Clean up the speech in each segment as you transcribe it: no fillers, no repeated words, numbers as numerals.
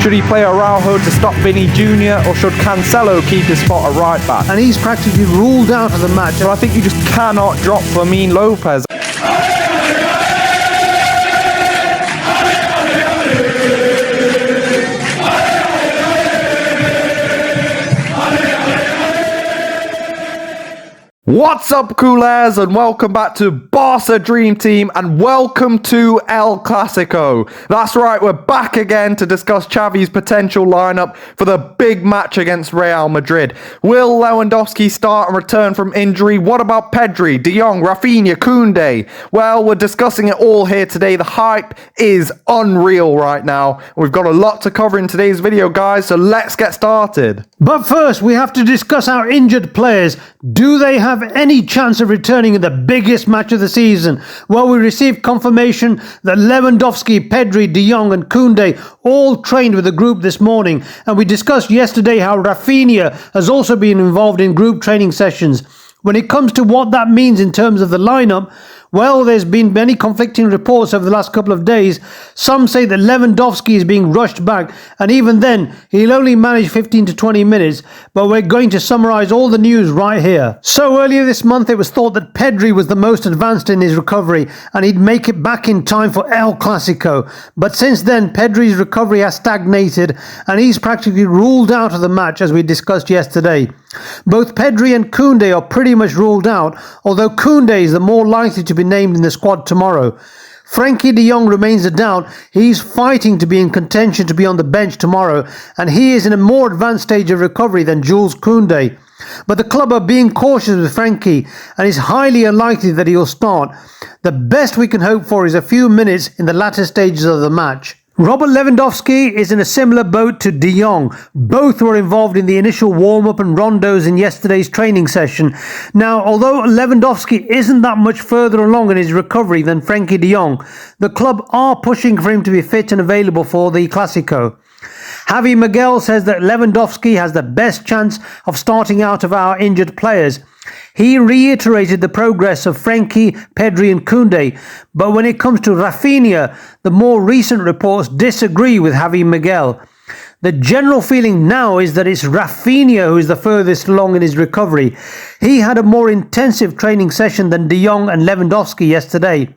Should he play Araujo to stop Vinny Jr. or should Cancelo keep his spot at right back? And he's practically ruled out of the match. So I think you just cannot drop Fermin Lopez. What's up, coolers, and welcome back to Barça Dream Team, and welcome to El Clásico. That's right, we're back again to discuss Xavi's potential lineup for the big match against Real Madrid. Will Lewandowski start and return from injury? What about Pedri, De Jong, Raphinha, Kounde? Well, we're discussing it all here today. The hype is unreal right now. We've got a lot to cover in today's video, guys, so let's get started. But first, we have to discuss our injured players. Do they have any chance of returning in the biggest match of the season? Well, we received confirmation that Lewandowski, Pedri, De Jong and Kounde all trained with the group this morning, and we discussed yesterday how Raphinha has also been involved in group training sessions. When it comes to what that means in terms of the lineup, well, there's been many conflicting reports over the last couple of days. Some say that Lewandowski is being rushed back, and even then, he'll only manage 15 to 20 minutes, but we're going to summarise all the news right here. So earlier this month, it was thought that Pedri was the most advanced in his recovery, and he'd make it back in time for El Clásico. But since then, Pedri's recovery has stagnated, and he's practically ruled out of the match, as we discussed yesterday. Both Pedri and Kounde are pretty much ruled out, although Kounde is the more likely to be named in the squad tomorrow. Frenkie De Jong remains a doubt. He's fighting to be in contention to be on the bench tomorrow, and he is in a more advanced stage of recovery than Jules Kounde. But the club are being cautious with Frenkie, and it's highly unlikely that he'll start. The best we can hope for is a few minutes in the latter stages of the match. Robert Lewandowski is in a similar boat to De Jong. Both were involved in the initial warm-up and rondos in yesterday's training session. Now, although Lewandowski isn't that much further along in his recovery than Frenkie De Jong, the club are pushing for him to be fit and available for the Clásico. Xavi Miguel says that Lewandowski has the best chance of starting out of our injured players. He reiterated the progress of Frenkie, Pedri and Kounde, but when it comes to Raphinha, the more recent reports disagree with Xavi Miguel. The general feeling now is that it's Raphinha who is the furthest along in his recovery. He had a more intensive training session than De Jong and Lewandowski yesterday,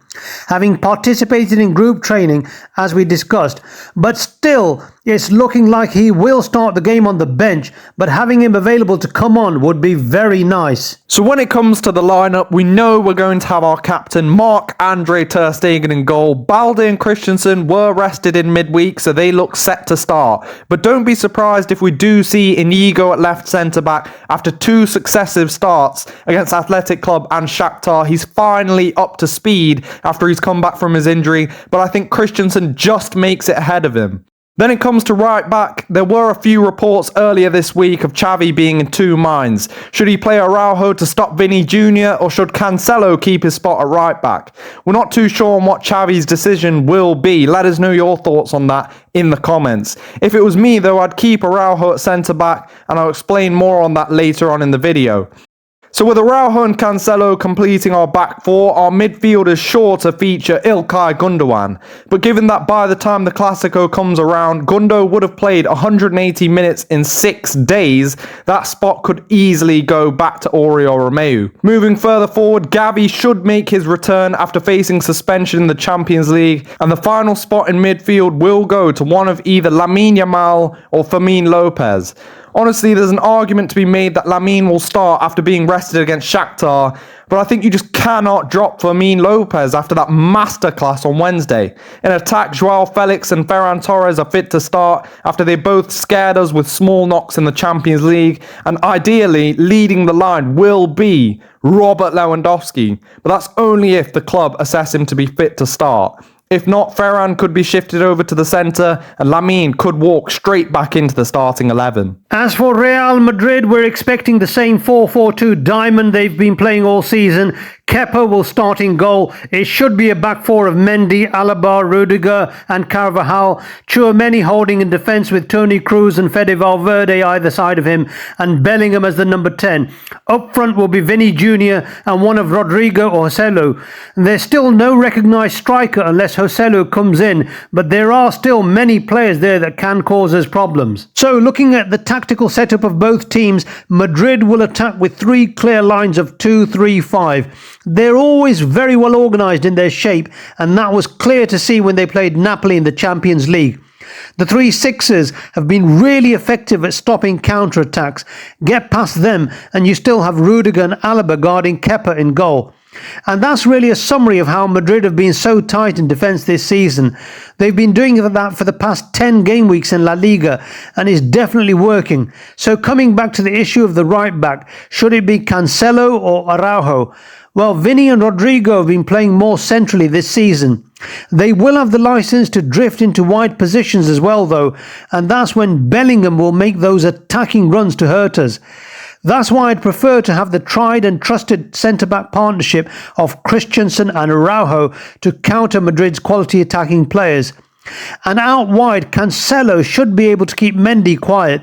having participated in group training as we discussed. But still, it's looking like he will start the game on the bench, but having him available to come on would be very nice. So when it comes to the lineup, we know we're going to have our captain Marc-Andre ter Stegen in goal. Balde and Christensen were rested in midweek, so they look set to start. But don't be surprised if we do see Inigo at left centre-back after two successive starts against Athletic Club and Shakhtar. He's finally up to speed after he's come back from his injury, but I think Christensen just makes it ahead of him. Then it comes to right back. There were a few reports earlier this week of Xavi being in two minds. Should he play Araujo to stop Vinny Jr. or should Cancelo keep his spot at right back? We're not too sure on what Xavi's decision will be. Let us know your thoughts on that in the comments. If it was me though, I'd keep Araujo at centre back, and I'll explain more on that later on in the video. So with Araujo and Cancelo completing our back four, our midfield is sure to feature İlkay Gündoğan. But given that by the time the Clásico comes around, Gundo would have played 180 minutes in 6 days, that spot could easily go back to Oriol Romeu. Moving further forward, Xavi should make his return after facing suspension in the Champions League, and the final spot in midfield will go to one of either Lamine Yamal or Fermin Lopez. Honestly, there's an argument to be made that Lamine will start after being rested against Shakhtar, but I think you just cannot drop Fermin Lopez after that masterclass on Wednesday. In attack, Joao Felix and Ferran Torres are fit to start after they both scared us with small knocks in the Champions League, and ideally, leading the line will be Robert Lewandowski, but that's only if the club assess him to be fit to start. If not, Ferran could be shifted over to the centre and Lamine could walk straight back into the starting 11. As for Real Madrid, we're expecting the same 4-4-2 diamond they've been playing all season. Kepa will start in goal. It should be a back four of Mendy, Alaba, Rudiger and Carvajal. Tchouaméni holding in defence with Toni Kroos and Fede Valverde either side of him, and Bellingham as the number 10. Up front will be Vinny Jr. and one of Rodrigo or Joselu. There's still no recognised striker unless Joselu comes in, but there are still many players there that can cause us problems. So looking at the tactical setup of both teams, Madrid will attack with three clear lines of 2-3-5. They're always very well organised in their shape, and that was clear to see when they played Napoli in the Champions League. The 3-6ers have been really effective at stopping counter-attacks. Get past them and you still have Rudiger and Alaba guarding Kepa in goal. And that's really a summary of how Madrid have been so tight in defence this season. They've been doing that for the past 10 game weeks in La Liga, and it's definitely working. So coming back to the issue of the right back, should it be Cancelo or Araujo? Well, Vinny and Rodrigo have been playing more centrally this season. They will have the licence to drift into wide positions as well though, and that's when Bellingham will make those attacking runs to hurt us. That's why I'd prefer to have the tried and trusted centre-back partnership of Christensen and Araujo to counter Madrid's quality attacking players. And out wide, Cancelo should be able to keep Mendy quiet.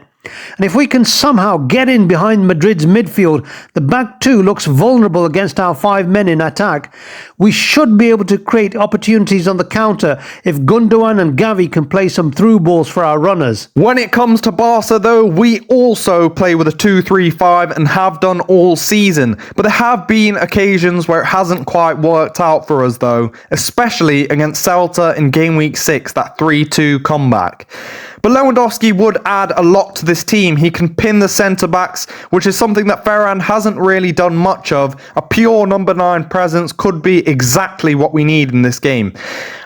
And if we can somehow get in behind Madrid's midfield, the back two looks vulnerable against our 5 men in attack. We should be able to create opportunities on the counter if Gundogan and Xavi can play some through balls for our runners. When it comes to Barca though, we also play with a 2-3-5 and have done all season. But there have been occasions where it hasn't quite worked out for us though, especially against Celta in game week 6, that 3-2 comeback. But Lewandowski would add a lot to this team. He can pin the centre-backs, which is something that Ferran hasn't really done much of. A pure number 9 presence could be exactly what we need in this game.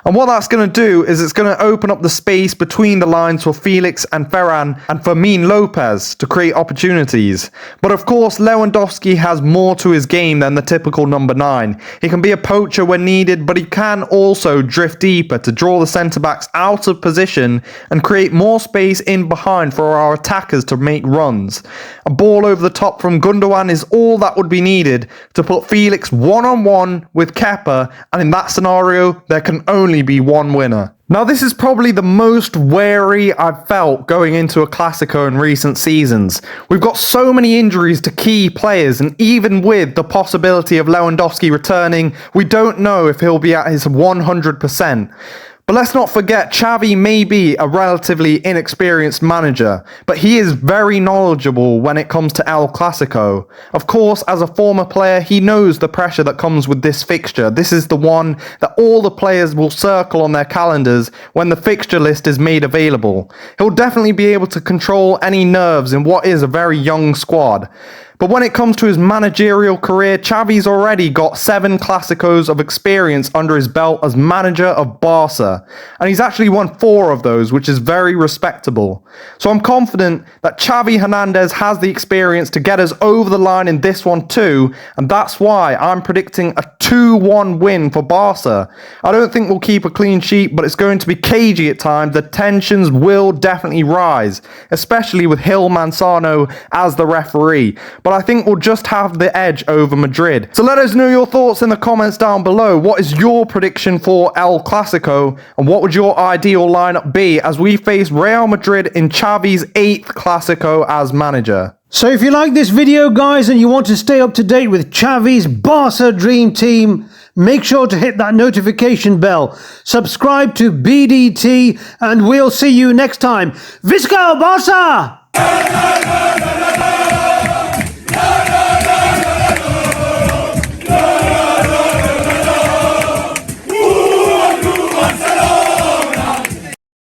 And what that's going to do is it's going to open up the space between the lines for Felix and Ferran and Fermin Lopez to create opportunities. But of course, Lewandowski has more to his game than the typical number 9. He can be a poacher when needed, but he can also drift deeper to draw the centre-backs out of position and create more space in behind for our attackers to make runs. A ball over the top from Gundogan is all that would be needed to put Felix one-on-one with Kepa, and in that scenario, there can only be one winner. Now, this is probably the most wary I've felt going into a Clásico in recent seasons. We've got so many injuries to key players, and even with the possibility of Lewandowski returning, we don't know if he'll be at his 100%. But let's not forget, Xavi may be a relatively inexperienced manager, but he is very knowledgeable when it comes to El Clásico. Of course, as a former player, he knows the pressure that comes with this fixture. This is the one that all the players will circle on their calendars when the fixture list is made available. He'll definitely be able to control any nerves in what is a very young squad. But when it comes to his managerial career, Xavi's already got 7 Clásicos of experience under his belt as manager of Barça. And he's actually won 4 of those, which is very respectable. So I'm confident that Xavi Hernandez has the experience to get us over the line in this one too. And that's why I'm predicting a 2-1 win for Barça. I don't think we'll keep a clean sheet, but it's going to be cagey at times. The tensions will definitely rise, especially with Gil Manzano as the referee. But I think we'll just have the edge over Madrid. So let us know your thoughts in the comments down below. What is your prediction for El Clásico? And what would your ideal lineup be as we face Real Madrid in Xavi's 8th Clásico as manager? So if you like this video, guys, and you want to stay up to date with Xavi's Barca Dream Team, make sure to hit that notification bell. Subscribe to BDT, and we'll see you next time. Visca Barça!